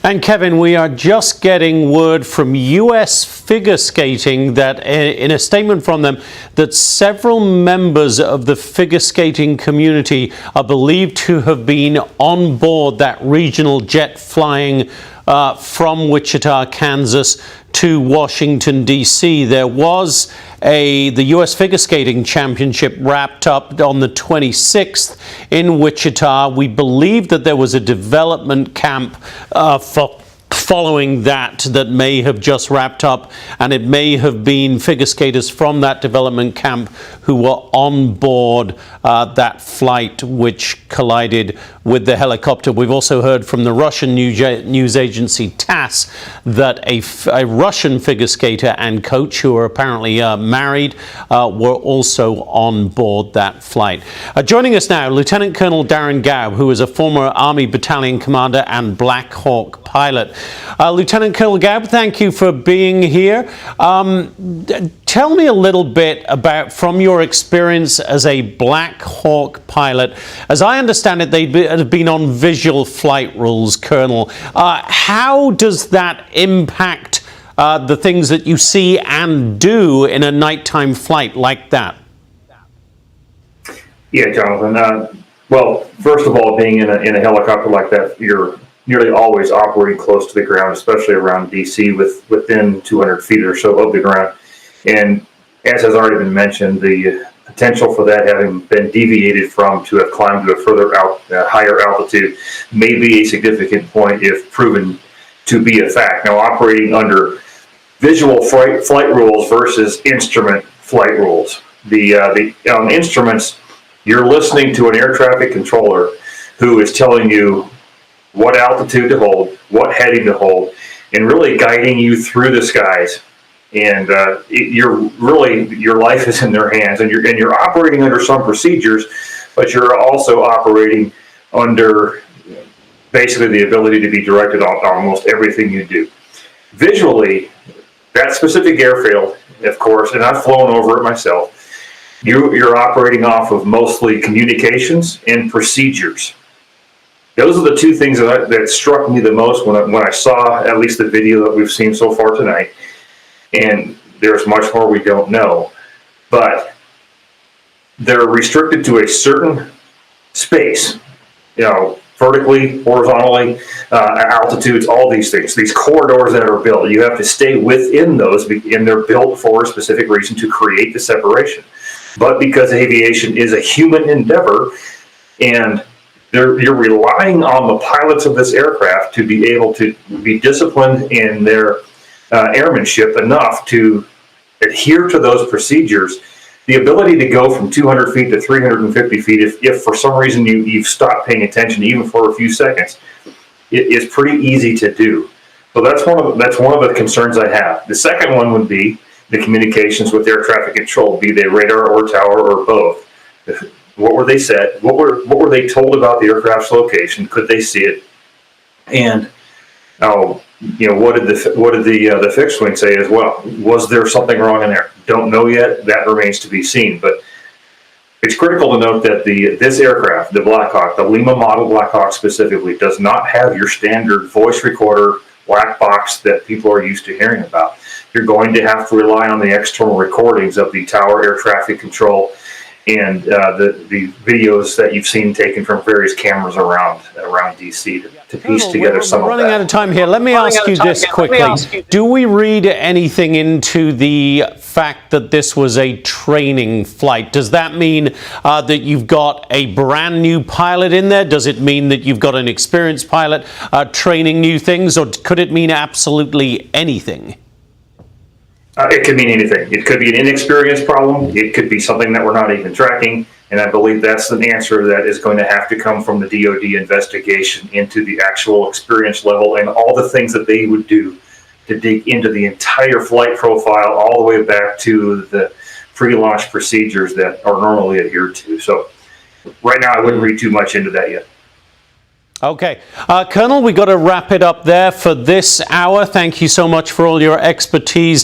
And Kevin, we are just getting word from U.S. figure skating that in a statement from them that several members of the figure skating community are believed to have been on board that regional jet flying from Wichita, Kansas to Washington, D.C. There was the U.S. Figure Skating Championship wrapped up on the 26th in Wichita. We believe that there was a development camp following that may have just wrapped up, and it may have been figure skaters from that development camp who were on board that flight which collided with the helicopter. We've also heard from the Russian news agency TASS that a Russian figure skater and coach who are apparently married were also on board that flight. Joining us now, Lieutenant Colonel Darren Gaub, who is a former Army battalion commander and Black Hawk pilot. Lieutenant Colonel Gaub, thank you for being here. Tell me a little bit about, from your experience as a Black Hawk pilot, as I understand it, they have been on visual flight rules, Colonel. How does that impact the things that you see and do in a nighttime flight like that? Yeah, Jonathan. Well, first of all, being in a helicopter like that, you're nearly always operating close to the ground, especially around DC, within 200 feet or so of the ground. And as has already been mentioned, the potential for that having been deviated from to have climbed to a further higher altitude may be a significant point if proven to be a fact. Now, operating under visual flight rules versus instrument flight rules. The instruments, you're listening to an air traffic controller who is telling you what altitude to hold, what heading to hold, and really guiding you through the skies. And your life is in their hands, and you're operating under some procedures, but you're also operating under basically the ability to be directed on almost everything you do. Visually, that specific airfield, of course, and I've flown over it myself, you're operating off of mostly communications and procedures. Those are the two things that struck me the most when I saw at least the video that we've seen so far tonight. And there's much more we don't know, but they're restricted to a certain space, vertically, horizontally, altitudes, all these things, these corridors that are built. You have to stay within those, and they're built for a specific reason to create the separation. But because aviation is a human endeavor, and you're relying on the pilots of this aircraft to be able to be disciplined in their airmanship enough to adhere to those procedures. The ability to go from 200 feet to 350 feet, if for some reason you've stopped paying attention even for a few seconds, it is pretty easy to do. So that's one of the concerns I have. The second one would be the communications with air traffic control, be they radar or tower or both. What were they said? What were they told about the aircraft's location? Could they see it? And what did the fixed wing say as well? Was there something wrong in there? Don't know yet. That remains to be seen. But it's critical to note that this aircraft, the Black Hawk, the Lima model Black Hawk specifically, does not have your standard voice recorder black box that people are used to hearing about. You're going to have to rely on the external recordings of the tower air traffic control and the videos that you've seen taken from various cameras around DC to piece together some of that. We're running out of time here. Let me ask you this quickly. Do we read anything into the fact that this was a training flight? Does that mean that you've got a brand new pilot in there? Does it mean that you've got an experienced pilot training new things, or could it mean absolutely anything? It could mean anything. It could be an inexperience problem. It could be something that we're not even tracking. And I believe that's an answer that is going to have to come from the DoD investigation into the actual experience level and all the things that they would do to dig into the entire flight profile all the way back to the pre-launch procedures that are normally adhered to. So right now I wouldn't read too much into that yet. Okay. Colonel, we got to wrap it up there for this hour. Thank you so much for all your expertise.